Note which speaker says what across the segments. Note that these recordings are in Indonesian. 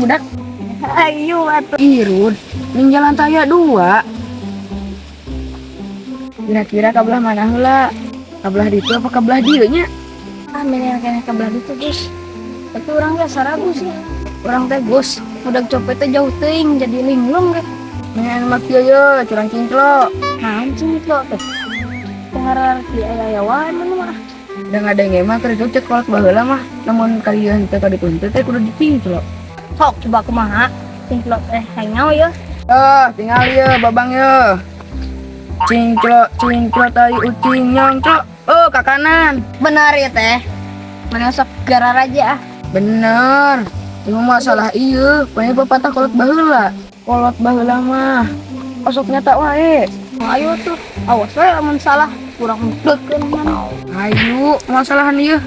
Speaker 1: budak.
Speaker 2: Ayo atuh.
Speaker 1: Irun, ning jalan taya 2. Kira-kira kabelah mana heula? Kabelah ditu apa kabelah dieu nya?
Speaker 2: Ah mendingan kene ke belah ditu, Gus. Tapi urang ge saragu sih. Urang teh Gus, budak copet teh jauh teuing jadi linglung ge.
Speaker 1: Mendingan mah kieu ye, curang cinclo.
Speaker 2: Naon cinclo teh? Pengarar ti aya wae mah.
Speaker 1: Da ngadenge mah keur cek kolot baheula mah. Namun kalian teh ka dituntut teh kudu dicinclo.
Speaker 2: Sok coba kumaha? Cinclo teh hengau ya.
Speaker 1: Tinggal ye, babang ye. Cinclo tai ucing nyongclo. Ke kanan.
Speaker 2: Benar ya teh. Mana sok garar aja ah.
Speaker 1: Bener. Cuma masalah ieu, poe pepatah kolot baheula. Kolot baheula mah osok nyata wae.
Speaker 2: Ayo tuh, awas we lamun salah kurang mudegkeun mana.
Speaker 1: Ayo, masalahan ieu.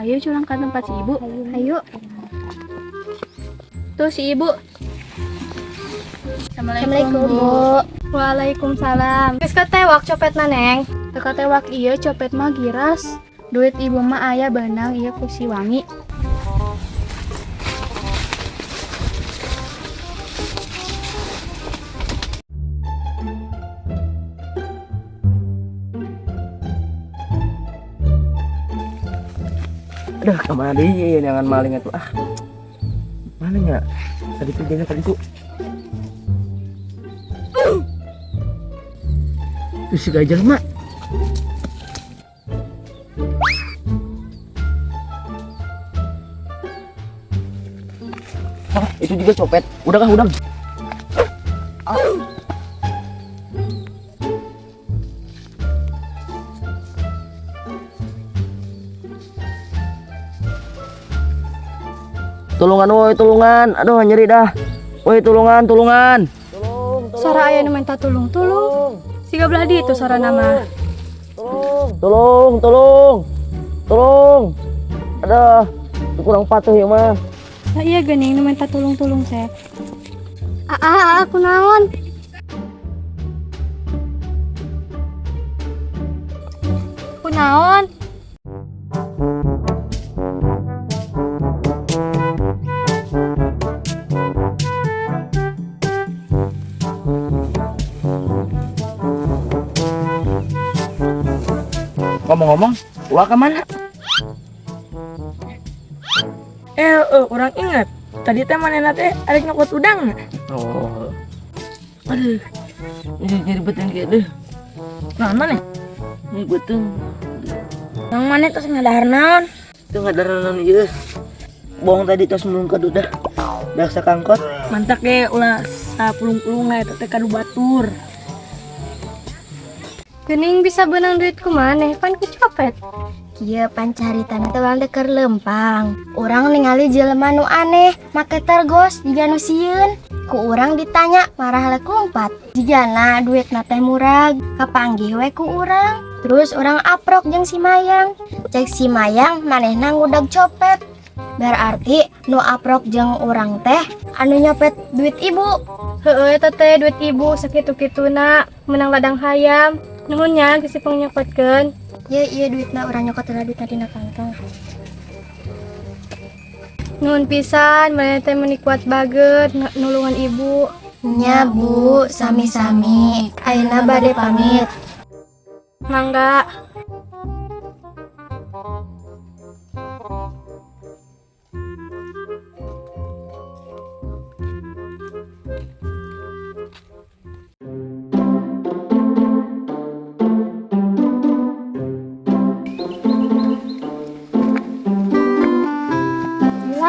Speaker 2: Ayo curang ke tempat si ibu. Ayo. Tuh si ibu. Assalamualaikum Bu. Waalaikumsalam. Geus katewak copetna Neng.
Speaker 3: Teu katewak ieu copet mah giras. Duit ibu mah aya beunang ieu ku si Wangi.
Speaker 4: Aduh, kemana deh jangan maling itu mana ya tadi tuh tuh si gajah mak itu juga copet udah kah udah Tulungan woi tulungan, aduh nyeri dah. Woi tulungan.
Speaker 3: Sora aya nu minta tulung. Siga belah di itu sora nama.
Speaker 4: Tolong. Aduh, kurang patuh ya mah.
Speaker 3: Nah iya geuning nu minta tulung teh.
Speaker 2: Aku naon?
Speaker 3: Kunaon?
Speaker 4: Ngomong-ngomong, ulah ke mana?
Speaker 1: Orang ingat. Tadi teh manehna teh arek nyokot udang.
Speaker 4: Oh. Aduh. Jadi beteng kieu deh.
Speaker 1: Naon maneh?
Speaker 4: Ini beteng.
Speaker 2: Yang mana tos ngadahar naon?
Speaker 4: Itu ngadaran ieu. Bohong tadi tos mulung kadu dah. Daksa kangkot.
Speaker 1: Mantak ge ulah sapulung-pulung eta teh kadu batur.
Speaker 3: Geuning bisa beunang duit kumaneh pan ku copet.
Speaker 2: Kieu pancaritana teh urang teh keur lempang. Urang ningali jelema nu aneh, make tergos jiga nu sieun. Ku urang ditanya marah lekumpat. Jigana duitna teh murag, kapanggih we ku urang. Terus urang aprok jeung si Mayang. Cek si Mayang manehna ngudag copet. Berarti nu aprok jeung urang teh anu nyopet duit ibu.
Speaker 3: Heueuh eta teh duit ibu sakitu-kituna menang ladang hayam. Nuhun nya geus dipangnyokotkeun.
Speaker 2: Ya iya duitna urang nyokotna duitna dina kantong.
Speaker 3: Nuhun pisan maneh teh meuni kuat bageut nulungan ibu.
Speaker 2: Nya Bu, sami-sami. Ayeuna bade pamit.
Speaker 3: Mangga.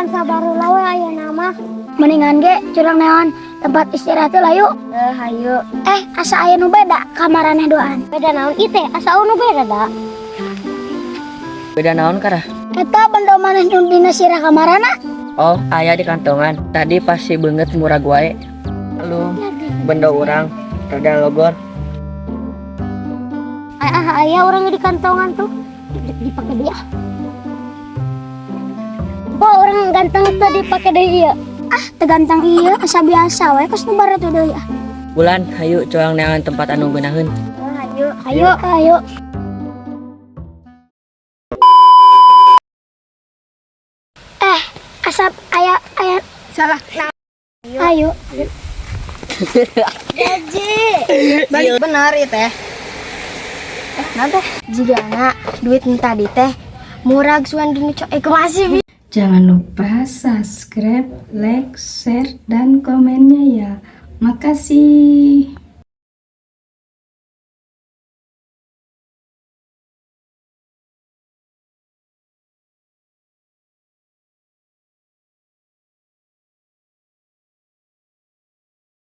Speaker 2: Sabarulah we aya nama. Mendingan ge curang neon tempat istirahat lah yuk. Hayu. Asa aya nu beda kamaraneh doan. Beda naon ieu teh? Asa nu beda da?
Speaker 4: Beda naon kara?
Speaker 2: Eta benda maneh nu dina sirah kamarana?
Speaker 4: Oh, aya di kantongan. Tadi pas si beungeut murag wae. Lu benda urang rada logor.
Speaker 2: Aya urang di kantongan tuh. Dipake dia. Kok orang ganteng tadi pakai deui ieu? Teu ganteng ieu, asa biasa we kos nu barat deui.
Speaker 4: Bulan, hayu coang neangan tempat anu geunaheun.
Speaker 2: Ayo. Asap aya.
Speaker 1: Salah.
Speaker 2: Ayo.
Speaker 1: Balik benar ya teh. Nanti
Speaker 2: Jigana duit tadi teh murag suan dinu masih
Speaker 5: Jangan lupa subscribe, like, share, dan komennya ya. Makasih.